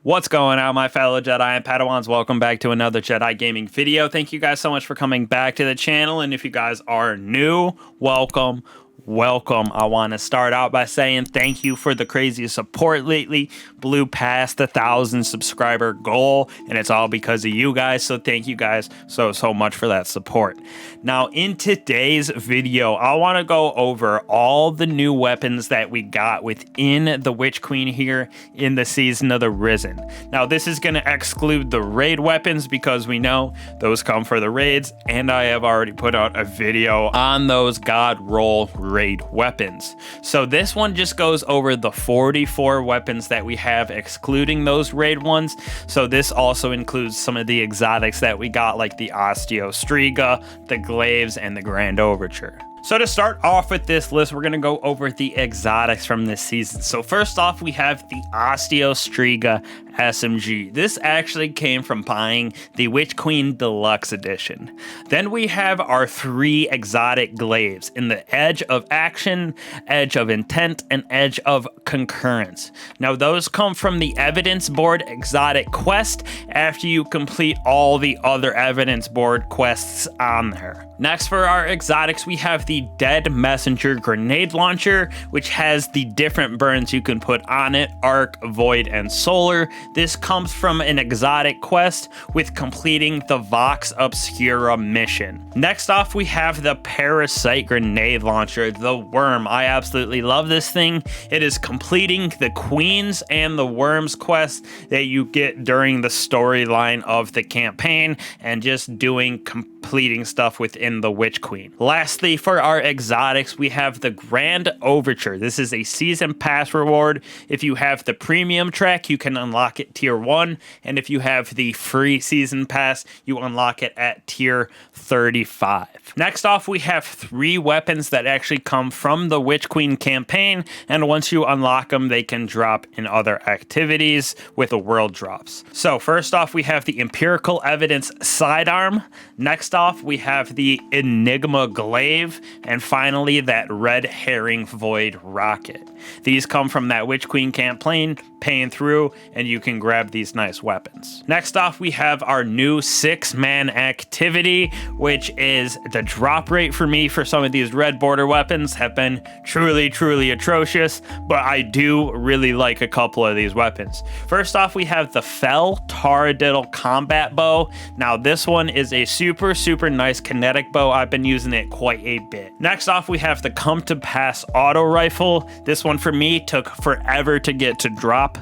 What's going on, my fellow Jedi and Padawans? Welcome back to another Jedi gaming video. Thank you guys so much for coming back to the channel, and if you guys are new, welcome. I want to start out by saying thank you for the crazy support lately. Blew past the 1,000 subscriber goal, and it's all because of you guys, so thank you guys so much for that support. Now, in today's video, I want to go over all the new weapons that we got within the Witch Queen here in the Season of the Risen. Now, this is going to exclude the raid weapons because we know those come for the raids, and I have already put out a video on those God roll raid weapons. So this one just goes over the 44 weapons that we have, excluding those raid ones. So this also includes some of the exotics that we got, like the Striga, the Glaives, and the Grand Overture. So to start off with this list, we're going to go over the exotics from this season. So first off, we have the Striga SMG. This actually came from buying the Witch Queen Deluxe Edition. Then we have our 3 exotic glaives in the Edge of Action, Edge of Intent, and Edge of Concurrence. Now those come from the Evidence Board exotic quest after you complete all the other Evidence Board quests on there. Next, for our exotics, we have the Dead Messenger Grenade Launcher, which has the different burns you can put on it: Arc, Void, and Solar. This comes from an exotic quest with completing the Vox Obscura mission. Next off, we have the Parasite Grenade Launcher, the Worm. I absolutely love this thing. It is completing the Queens and the Worms quest that you get during the storyline of the campaign, and just doing completing stuff within the Witch Queen. Lastly, for our exotics, we have the Grand Overture. This is a season pass reward. If you have the premium track, you can unlock it tier 1, and if you have the free season pass, you unlock it at tier 35. Next off, we have 3 weapons that actually come from the Witch Queen campaign, and once you unlock them, they can drop in other activities with the world drops. So first off, we have the Empirical Evidence Sidearm. Next off, we have the Enigma Glaive, and finally that Red Herring Void Rocket. These come from that Witch Queen campaign, paying through, and you can grab these nice weapons. Next off, we have our new 6-man activity, which is the drop rate for me for some of these red border weapons have been truly atrocious, but I do really like a couple of these weapons. First off, we have the Fel Taradiddle Combat Bow. Now this one is a super nice kinetic bow. I've been using it quite a bit. Next off, we have the Come to Pass Auto Rifle. This one for me took forever to get to drop.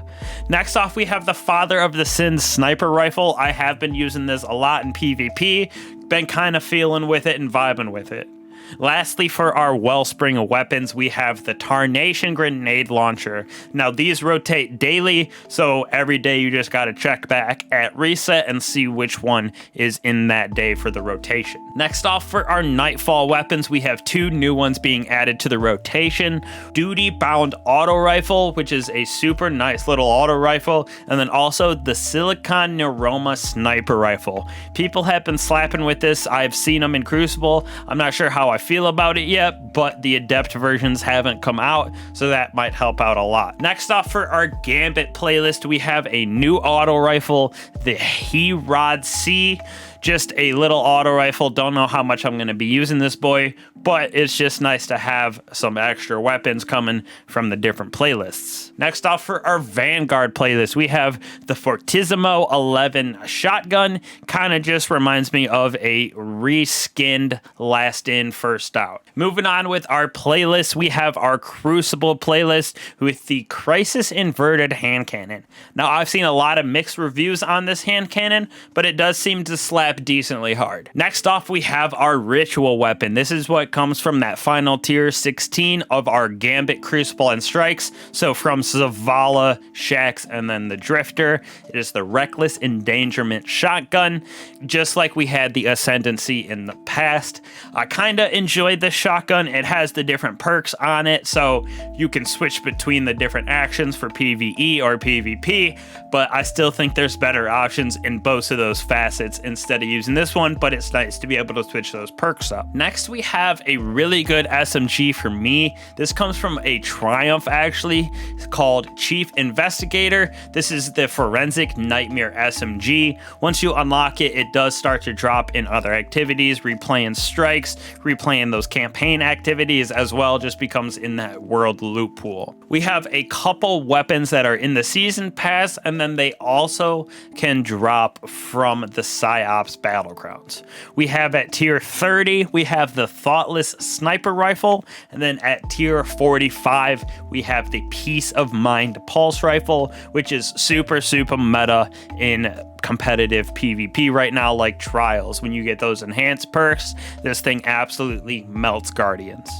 Next off, we have the Father of the Sin Sniper Rifle. I have been using this a lot in PvP, been kind of feeling with it and vibing with it. Lastly, for our Wellspring weapons, we have the Tarnation Grenade Launcher. Now these rotate daily, so every day you just gotta check back at reset and see which one is in that day for the rotation. Next off, for our Nightfall weapons, we have 2 new ones being added to the rotation. Duty Bound Auto Rifle, which is a super nice little auto rifle, and then also the Silicon Neuroma Sniper Rifle. People have been slapping with this. I've seen them in Crucible. I'm not sure how I feel about it yet, but the Adept versions haven't come out, so that might help out a lot. Next off, for our Gambit playlist, we have a new auto rifle, the Herod C. Just a little auto rifle. Don't know how much I'm going to be using this boy, but it's just nice to have some extra weapons coming from the different playlists. Next off, for our Vanguard playlist, we have the Fortissimo 11 shotgun. Kind of just reminds me of a reskinned Last In, First Out. Moving on with our playlist, we have our Crucible playlist with the Crisis Inverted Hand Cannon. Now, I've seen a lot of mixed reviews on this hand cannon, but it does seem to slap decently hard. Next off, we have our Ritual weapon. This is what comes from that final tier 16 of our Gambit, Crucible, and Strikes. So from Zavala, Shax, and then the Drifter, it is the Reckless Endangerment Shotgun, just like we had the Ascendancy in the past. I kind of enjoyed this shotgun. It has the different perks on it, so you can switch between the different actions for PvE or PvP, but I still think there's better options in both of those facets instead to use in this one, but it's nice to be able to switch those perks up. Next, we have a really good SMG for me. This comes from a Triumph, actually. It's called Chief Investigator. This is the Forensic Nightmare SMG. Once you unlock it, it does start to drop in other activities, replaying strikes, replaying those campaign activities as well, just becomes in that world loot pool. We have a couple weapons that are in the season pass, and then they also can drop from the PsiOps Battlegrounds. We have at tier 30, we have the Thoughtless Sniper Rifle, and then at tier 45, we have the Peace of Mind Pulse Rifle, which is super meta in competitive PvP right now, like Trials. When you get those enhanced perks, this thing absolutely melts Guardians.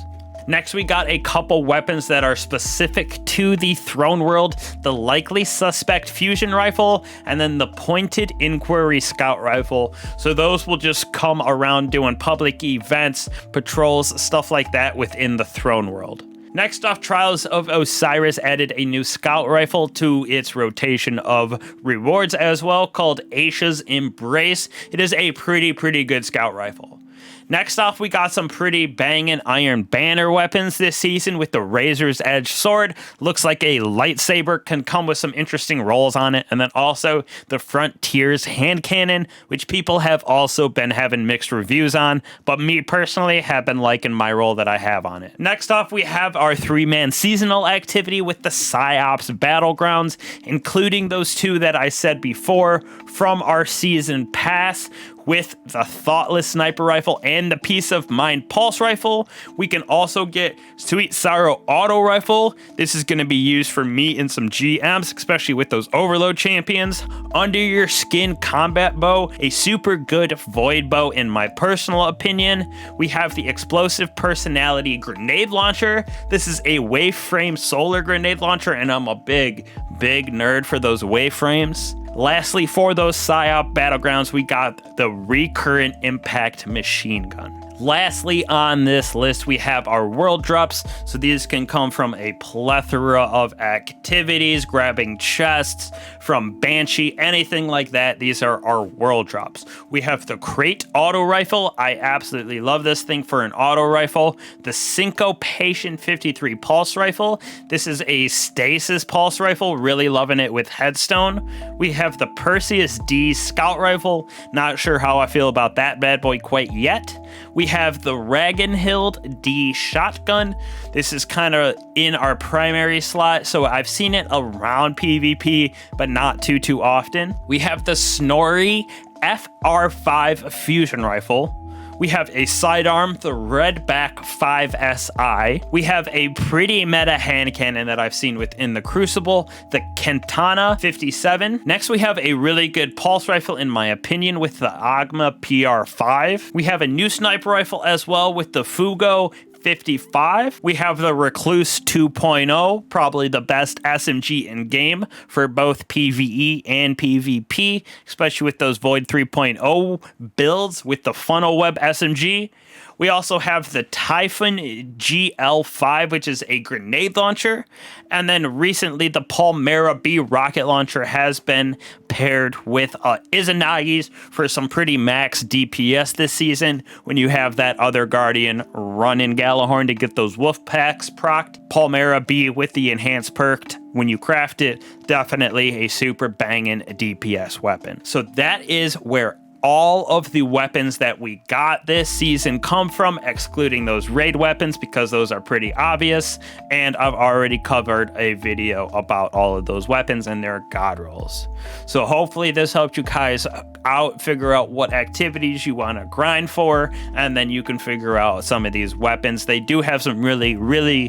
Next, we got a couple weapons that are specific to the Throne World, the Likely Suspect Fusion Rifle, and then the Pointed Inquiry Scout Rifle. So those will just come around doing public events, patrols, stuff like that within the Throne World. Next off, Trials of Osiris added a new scout rifle to its rotation of rewards as well, called Aisha's Embrace. It is a pretty good scout rifle. Next off, we got some pretty banging Iron Banner weapons this season with the Razor's Edge Sword. Looks like a lightsaber, can come with some interesting rolls on it. And then also the Frontiers Hand Cannon, which people have also been having mixed reviews on, but me personally have been liking my roll that I have on it. Next off, we have our 3-man seasonal activity with the PsiOps Battlegrounds, including those two that I said before from our season pass, with the Thoughtless Sniper Rifle and the Peace of Mind Pulse Rifle. We can also get Sweet Sorrow Auto Rifle. This is going to be used for me in some GMs, especially with those Overload champions. Under Your Skin Combat Bow, a super good Void Bow in my personal opinion. We have the Explosive Personality Grenade Launcher. This is a Waveframe Solar Grenade Launcher, and I'm a big nerd for those Waveframes. Lastly, for those PsiOps Battlegrounds, we got the Recurrent Impact Machine Gun. Lastly on this list, we have our world drops. So these can come from a plethora of activities, grabbing chests from Banshee, anything like that. These are our world drops. We have the Crate Auto Rifle. I absolutely love this thing for an auto rifle. The Syncopation 53 Pulse Rifle. This is a stasis pulse rifle. Really loving it with Headstone. We have the Perseus D Scout Rifle. Not sure how I feel about that bad boy quite yet. We have the Ragnhild D Shotgun. This is kind of in our primary slot, so I've seen it around PvP, but not too often. We have the Snorri FR5 Fusion Rifle. We have a sidearm, the Redback 5SI. We have a pretty meta hand cannon that I've seen within the Crucible, the Kentana 57. Next, we have a really good pulse rifle, in my opinion, with the Agma PR5. We have a new sniper rifle as well with the Fugo 55. We have the Recluse 2.0, probably the best SMG in game for both PvE and PvP, especially with those Void 3.0 builds with the Funnel Web SMG. We also have the Typhon GL5, which is a grenade launcher. And then recently, the Palmera B rocket launcher has been paired with Izanagi's for some pretty max DPS this season. When you have that other Guardian running Galahorn to get those wolf packs procced, Palmera B with the enhanced perk, when you craft it, definitely a super banging DPS weapon. So that is where all of the weapons that we got this season come from, excluding those raid weapons because those are pretty obvious, and I've already covered a video about all of those weapons and their god rolls. So hopefully this helped you guys out, figure out what activities you want to grind for, and then you can figure out some of these weapons. They do have some really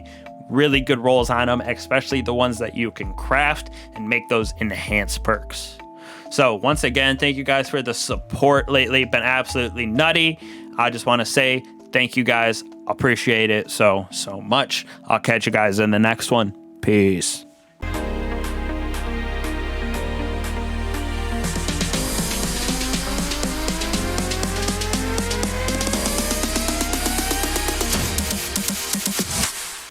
good rolls on them, especially the ones that you can craft and make those enhanced perks. So once again, thank you guys for the support lately. Been absolutely nutty. I just want to say thank you guys. Appreciate it so much. I'll catch you guys in the next one. Peace.